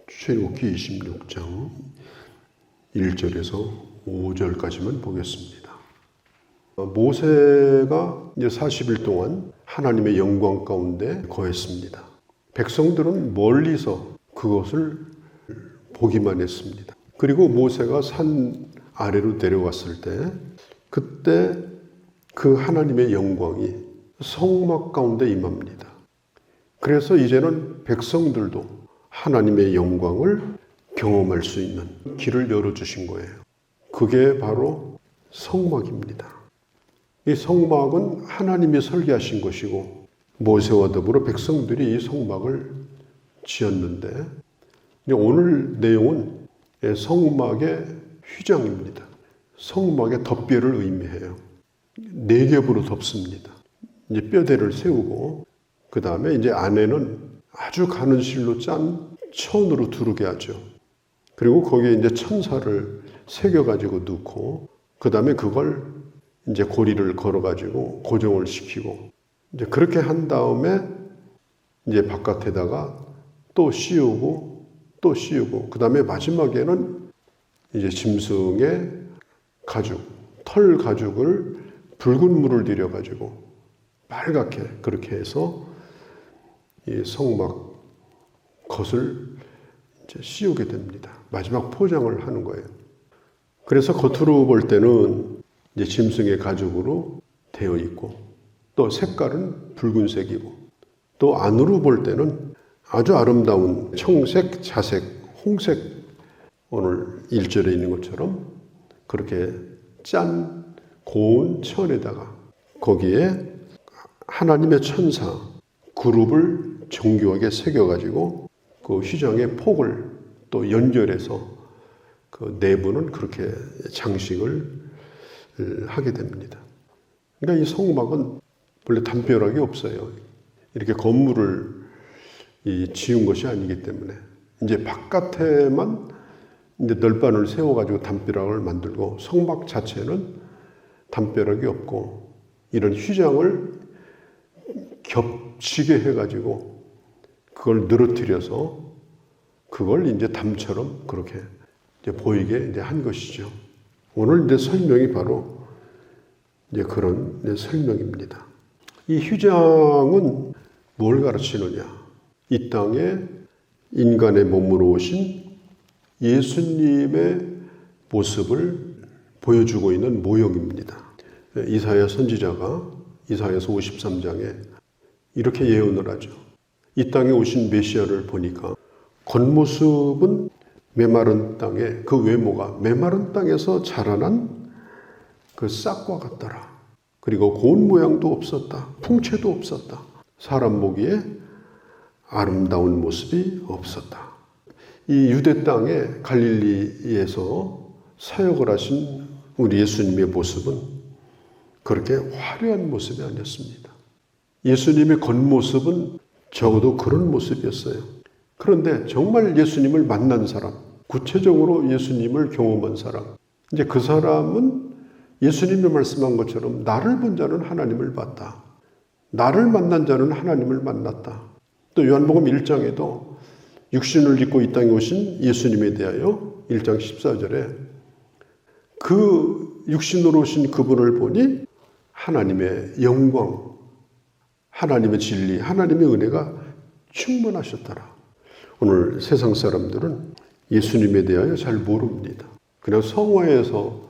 출애굽기 26장 1절에서 5절까지만 보겠습니다. 모세가 이제 40일 동안 하나님의 영광 가운데 거했습니다. 백성들은 멀리서 그것을 보기만 했습니다. 그리고 모세가 산 아래로 내려왔을 때 그때 그 하나님의 영광이 성막 가운데 임합니다. 그래서 이제는 백성들도 하나님의 영광을 경험할 수 있는 길을 열어주신 거예요. 그게 바로 성막입니다. 이 성막은 하나님이 설계하신 것이고 모세와 더불어 백성들이 이 성막을 지었는데 오늘 내용은 성막의 휘장입니다. 성막의 덮개를 의미해요. 4겹으로 덮습니다. 이제 뼈대를 세우고 그 다음에 이제 안에는 아주 가는 실로 짠 천으로 두르게 하죠. 그리고 거기에 이제 천사를 새겨가지고 넣고 그 다음에 그걸 이제 고리를 걸어가지고 고정을 시키고 이제 그렇게 한 다음에 이제 바깥에다가 또 씌우고 또 씌우고 그 다음에 마지막에는 이제 짐승의 가죽, 털 가죽을 붉은 물을 들여가지고 빨갛게 그렇게 해서 이 성막 겉을 이제 씌우게 됩니다. 마지막 포장을 하는 거예요. 그래서 겉으로 볼 때는 이제 짐승의 가죽으로 되어 있고 또 색깔은 붉은색이고 또 안으로 볼 때는 아주 아름다운 청색, 자색, 홍색 오늘 1절에 있는 것처럼 그렇게 짠 고운 천에다가 거기에 하나님의 천사 그룹을 정교하게 새겨가지고 그 휘장의 폭을 또 연결해서 그 내부는 그렇게 장식을 하게 됩니다. 그러니까 이 성막은 원래 담벼락이 없어요. 이렇게 건물을 지은 것이 아니기 때문에 이제 바깥에만 이제 널판을 세워가지고 담벼락을 만들고 성막 자체는 담벼락이 없고 이런 휘장을 겹치게 해가지고 그걸 늘어뜨려서 그걸 이제 담처럼 그렇게 이제 보이게 이제 한 것이죠. 오늘 이제 설명이 바로 이제 그런 이제 설명입니다. 이 휘장은 뭘 가르치느냐? 이 땅에 인간의 몸으로 오신 예수님의 모습을 보여주고 있는 모형입니다. 이사야 선지자가 이사야서 53장에 이렇게 예언을 하죠. 이 땅에 오신 메시아를 보니까 겉모습은 메마른 땅에 그 외모가 메마른 땅에서 자라난 그 싹과 같더라. 그리고 고운 모양도 없었다. 풍채도 없었다. 사람 보기에 아름다운 모습이 없었다. 이 유대 땅의 갈릴리에서 사역을 하신 우리 예수님의 모습은 그렇게 화려한 모습이 아니었습니다. 예수님의 겉모습은 적어도 그런 모습이었어요. 그런데 정말 예수님을 만난 사람, 구체적으로 예수님을 경험한 사람, 이제 그 사람은 예수님이 말씀한 것처럼 나를 본 자는 하나님을 봤다. 나를 만난 자는 하나님을 만났다. 또 요한복음 1장에도 육신을 입고 이 땅에 오신 예수님에 대하여 1장 14절에 그 육신으로 오신 그분을 보니 하나님의 영광, 하나님의 진리, 하나님의 은혜가 충만하셨더라. 오늘 세상 사람들은 예수님에 대하여 잘 모릅니다. 그냥 성화에서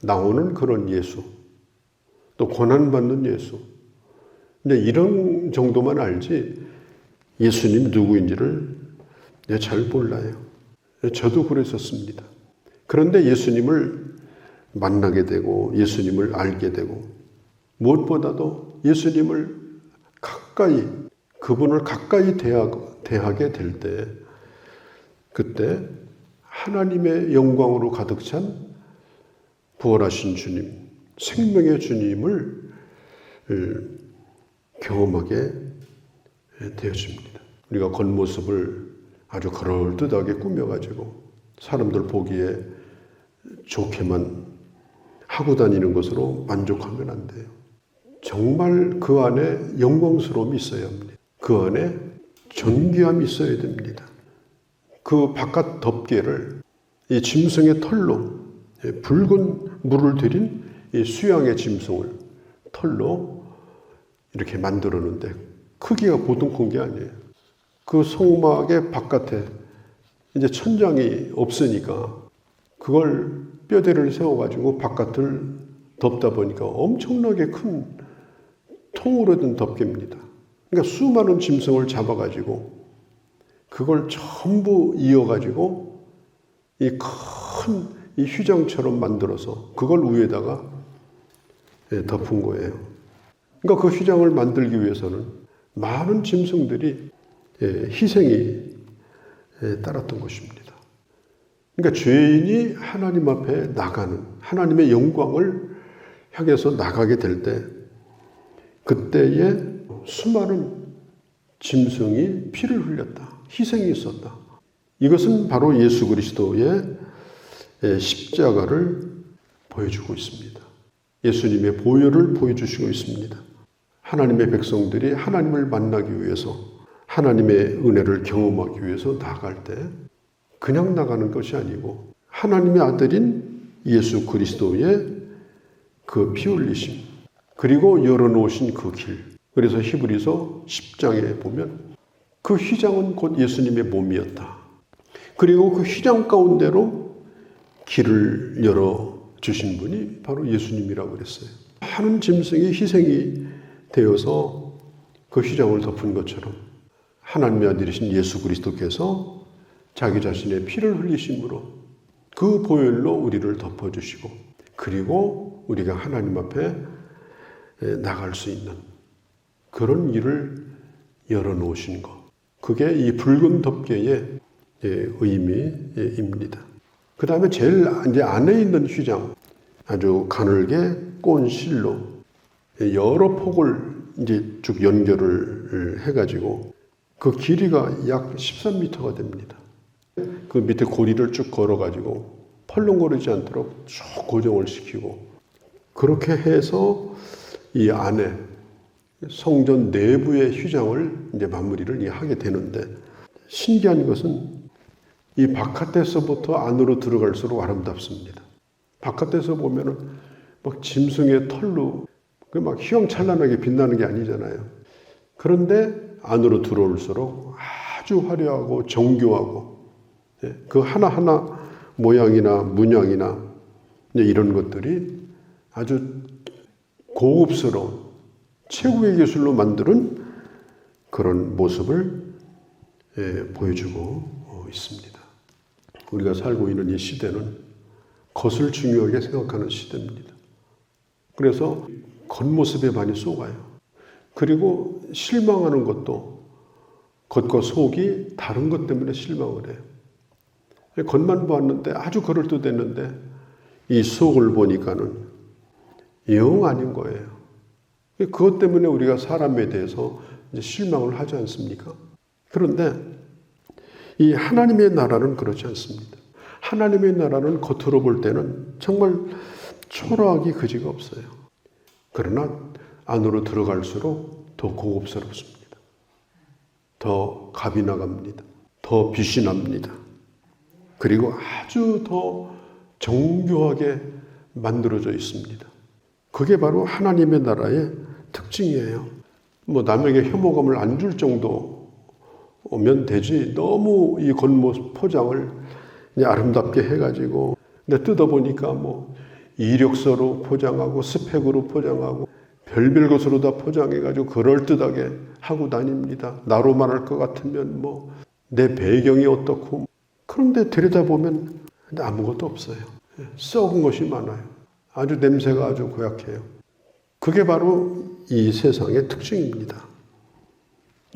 나오는 그런 예수, 또 고난받는 예수. 근데 이런 정도만 알지 예수님 누구인지를 잘 몰라요. 저도 그랬었습니다. 그런데 예수님을 만나게 되고 예수님을 알게 되고 무엇보다도 예수님을 가까이 그분을 가까이 대하게 될 때 그때 하나님의 영광으로 가득 찬 부활하신 주님, 생명의 주님을 경험하게 되어집니다. 우리가 겉모습을 아주 그럴듯하게 꾸며가지고 사람들 보기에 좋게만 하고 다니는 것으로 만족하면 안 돼요. 정말 그 안에 영광스러움이 있어야 합니다. 그 안에 존귀함이 있어야 됩니다. 그 바깥 덮개를 이 짐승의 털로, 붉은 물을 들인 이 수양의 짐승을 털로 이렇게 만들었는데 크기가 보통 큰 게 아니에요. 그 성막의 바깥에 이제 천장이 없으니까 그걸 뼈대를 세워가지고 바깥을 덮다 보니까 엄청나게 큰 통으로 된 덮개입니다. 그러니까 수많은 짐승을 잡아가지고 그걸 전부 이어가지고 이 큰 이 휘장처럼 만들어서 그걸 위에다가 덮은 거예요. 그러니까 그 휘장을 만들기 위해서는 많은 짐승들이 희생이 따랐던 것입니다. 그러니까 죄인이 하나님 앞에 나가는, 하나님의 영광을 향해서 나가게 될 때 그때에 수많은 짐승이 피를 흘렸다. 희생이 있었다. 이것은 바로 예수 그리스도의 십자가를 보여주고 있습니다. 예수님의 보혈을 보여주시고 있습니다. 하나님의 백성들이 하나님을 만나기 위해서, 하나님의 은혜를 경험하기 위해서 나아갈 때 그냥 나가는 것이 아니고 하나님의 아들인 예수 그리스도의 그 피 흘리심, 그리고 열어놓으신 그 길. 그래서 히브리서 10장에 보면 그 휘장은 곧 예수님의 몸이었다. 그리고 그 휘장 가운데로 길을 열어주신 분이 바로 예수님이라고 그랬어요. 많은 짐승이 희생이 되어서 그 휘장을 덮은 것처럼 하나님의 아들이신 예수 그리스도께서 자기 자신의 피를 흘리심으로 그 보혈로 우리를 덮어주시고 그리고 우리가 하나님 앞에 나갈 수 있는 그런 일을 열어놓으신 것. 그게 이 붉은 덮개의 의미입니다. 그 다음에 제일 이제 안에 있는 휘장, 아주 가늘게 꼰 실로 여러 폭을 이제 쭉 연결을 해가지고 그 길이가 약 13m가 됩니다. 그 밑에 고리를 쭉 걸어가지고 펄렁거리지 않도록 쭉 고정을 시키고 그렇게 해서 이 안에 성전 내부의 휘장을 이제 마무리를 하게 되는데 신기한 것은 이 바깥에서부터 안으로 들어갈수록 아름답습니다. 바깥에서 보면은 막 짐승의 털로 막 휘황찬란하게 빛나는 게 아니잖아요. 그런데 안으로 들어올수록 아주 화려하고 정교하고 그 하나하나 모양이나 문양이나 이런 것들이 아주 고급스러운 최고의 기술로 만드는 그런 모습을 보여주고 있습니다. 우리가 살고 있는 이 시대는 겉을 중요하게 생각하는 시대입니다. 그래서 겉모습에 많이 속아요. 그리고 실망하는 것도 겉과 속이 다른 것 때문에 실망을 해요. 겉만 보았는데 아주 그럴듯했는데 이 속을 보니까는 영 아닌 거예요. 그것 때문에 우리가 사람에 대해서 이제 실망을 하지 않습니까? 그런데 이 하나님의 나라는 그렇지 않습니다. 하나님의 나라는 겉으로 볼 때는 정말 초라하기 그지가 없어요. 그러나 안으로 들어갈수록 더 고급스럽습니다. 더 값이 나갑니다. 더 빛이 납니다. 그리고 아주 더 정교하게 만들어져 있습니다. 그게 바로 하나님의 나라의 특징이에요. 뭐 남에게 혐오감을 안 줄 정도면 되지 너무 이 겉모습 포장을 아름답게 해가지고 근데 뜯어보니까 뭐 이력서로 포장하고 스펙으로 포장하고 별별 것으로 다 포장해가지고 그럴듯하게 하고 다닙니다. 나로 말할 것 같으면 뭐 내 배경이 어떻고 그런데 들여다보면 아무것도 없어요. 썩은 것이 많아요. 아주 냄새가 아주 고약해요. 그게 바로 이 세상의 특징입니다.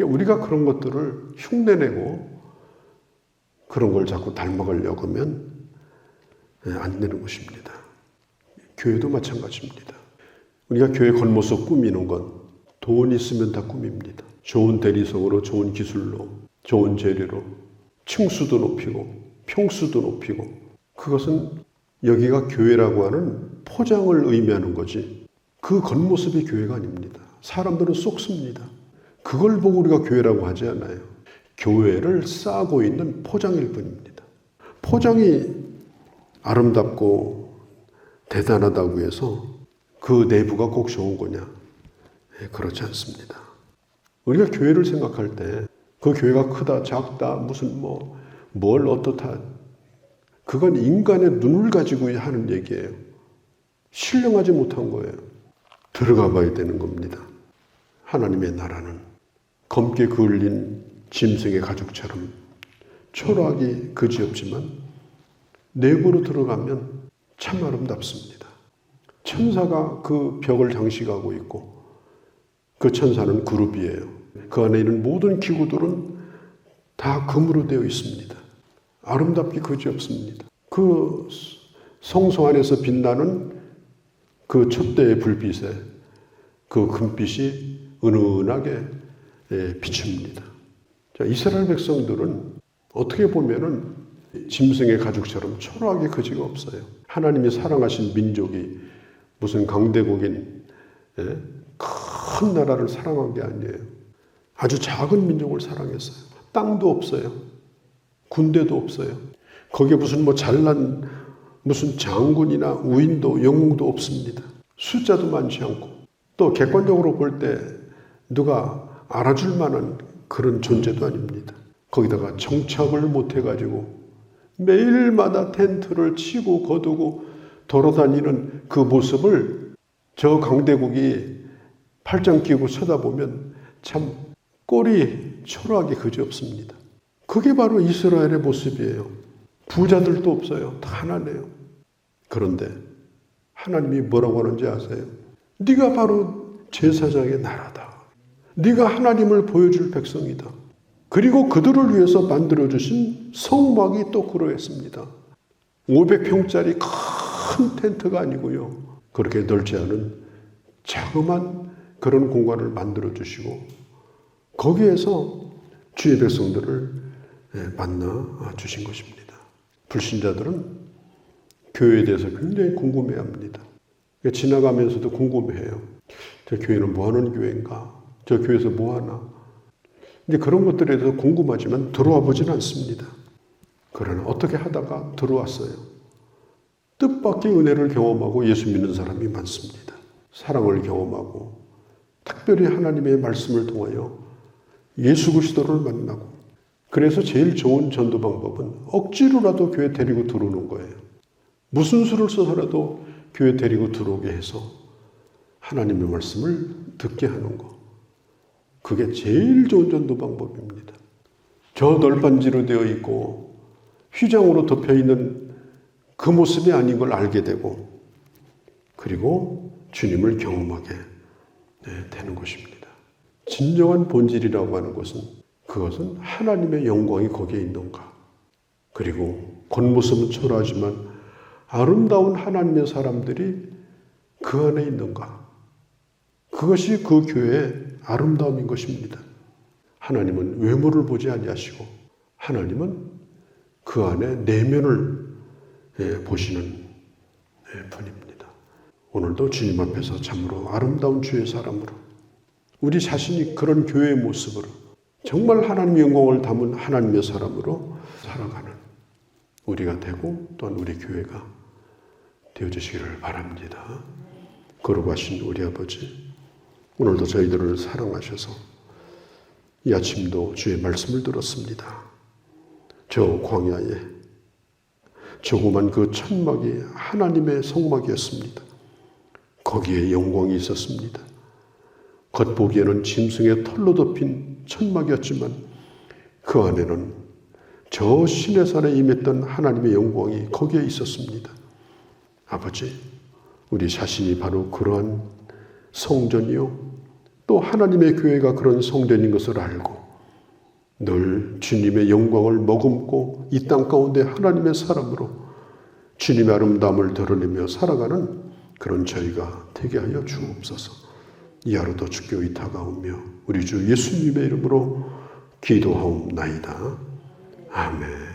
우리가 그런 것들을 흉내내고 그런 걸 자꾸 닮아가려고 하면 안 되는 것입니다. 교회도 마찬가지입니다. 우리가 교회 겉모습 꾸미는 건 돈 있으면 다 꾸밉니다. 좋은 대리석으로, 좋은 기술로, 좋은 재료로 층수도 높이고 평수도 높이고 그것은 여기가 교회라고 하는 포장을 의미하는 거지 그 겉모습이 교회가 아닙니다. 사람들은 속습니다. 그걸 보고 우리가 교회라고 하지 않아요. 교회를 싸고 있는 포장일 뿐입니다. 포장이 아름답고 대단하다고 해서 그 내부가 꼭 좋은 거냐? 그렇지 않습니다. 우리가 교회를 생각할 때 그 교회가 크다 작다 무슨 뭘 어떻다, 그건 인간의 눈을 가지고 하는 얘기예요. 신령하지 못한 거예요. 들어가 봐야 되는 겁니다. 하나님의 나라는 검게 그을린 짐승의 가죽처럼 초라하기 그지없지만 내부로 들어가면 참 아름답습니다. 천사가 그 벽을 장식하고 있고 그 천사는 그룹이에요. 그 안에 있는 모든 기구들은 다 금으로 되어 있습니다. 아름답기 그지없습니다. 그 성소 안에서 빛나는 그 촛대의 불빛에 그 금빛이 은은하게 비춥니다. 자, 이스라엘 백성들은 어떻게 보면은 짐승의 가죽처럼 초라하게 그지가 없어요. 하나님이 사랑하신 민족이 무슨 강대국인 큰 나라를 사랑한 게 아니에요. 아주 작은 민족을 사랑했어요. 땅도 없어요. 군대도 없어요. 거기에 무슨 잘난 무슨 장군이나 우인도 영웅도 없습니다. 숫자도 많지 않고 또 객관적으로 볼 때 누가 알아줄 만한 그런 존재도 아닙니다. 거기다가 정착을 못 해가지고 매일마다 텐트를 치고 거두고 돌아다니는 그 모습을 저 강대국이 팔짱 끼고 쳐다보면 참 꼴이 초라하게 그지없습니다. 그게 바로 이스라엘의 모습이에요. 부자들도 없어요. 다 하나네요. 그런데 하나님이 뭐라고 하는지 아세요? 네가 바로 제사장의 나라다. 네가 하나님을 보여줄 백성이다. 그리고 그들을 위해서 만들어주신 성막이 또 그러했습니다. 500평짜리 큰 텐트가 아니고요. 그렇게 넓지 않은 자그만 그런 공간을 만들어주시고 거기에서 주의 백성들을 만나 주신 것입니다. 불신자들은 교회에 대해서 굉장히 궁금해합니다. 지나가면서도 궁금해해요. 저 교회는 뭐하는 교회인가? 저 교회에서 뭐하나? 이제 그런 것들에 대해서 궁금하지만 들어와 보진 않습니다. 그러나 어떻게 하다가 들어왔어요. 뜻밖의 은혜를 경험하고 예수 믿는 사람이 많습니다. 사랑을 경험하고 특별히 하나님의 말씀을 통하여 예수 그리스도를 만나고, 그래서 제일 좋은 전도 방법은 억지로라도 교회 데리고 들어오는 거예요. 무슨 수를 써서라도 교회 데리고 들어오게 해서 하나님의 말씀을 듣게 하는 거. 그게 제일 좋은 전도 방법입니다. 저 널빤지로 되어 있고 휘장으로 덮여 있는 그 모습이 아닌 걸 알게 되고, 그리고 주님을 경험하게 되는 것입니다. 진정한 본질이라고 하는 것은 그것은 하나님의 영광이 거기에 있는가, 그리고 겉모습은 초라하지만 아름다운 하나님의 사람들이 그 안에 있는가, 그것이 그 교회의 아름다움인 것입니다. 하나님은 외모를 보지 아니하시고 하나님은 그 안에 내면을 보시는 분입니다. 오늘도 주님 앞에서 참으로 아름다운 주의 사람으로, 우리 자신이 그런 교회의 모습으로 정말 하나님의 영광을 담은 하나님의 사람으로 살아가는 우리가 되고 또한 우리 교회가 되어주시기를 바랍니다. 거룩하신 우리 아버지, 오늘도 저희들을 사랑하셔서 이 아침도 주의 말씀을 들었습니다. 저 광야에 조그만 그 천막이 하나님의 성막이었습니다. 거기에 영광이 있었습니다. 겉보기에는 짐승의 털로 덮인 천막이었지만 그 안에는 저 시내산에 임했던 하나님의 영광이 거기에 있었습니다. 아버지, 우리 자신이 바로 그러한 성전이요, 또 하나님의 교회가 그런 성전인 것을 알고 늘 주님의 영광을 머금고 이 땅 가운데 하나님의 사람으로 주님의 아름다움을 드러내며 살아가는 그런 저희가 되게 하여 주옵소서. 이 하루도 주께 의탁하오며 우리 주 예수님의 이름으로 기도하옵나이다. 아멘.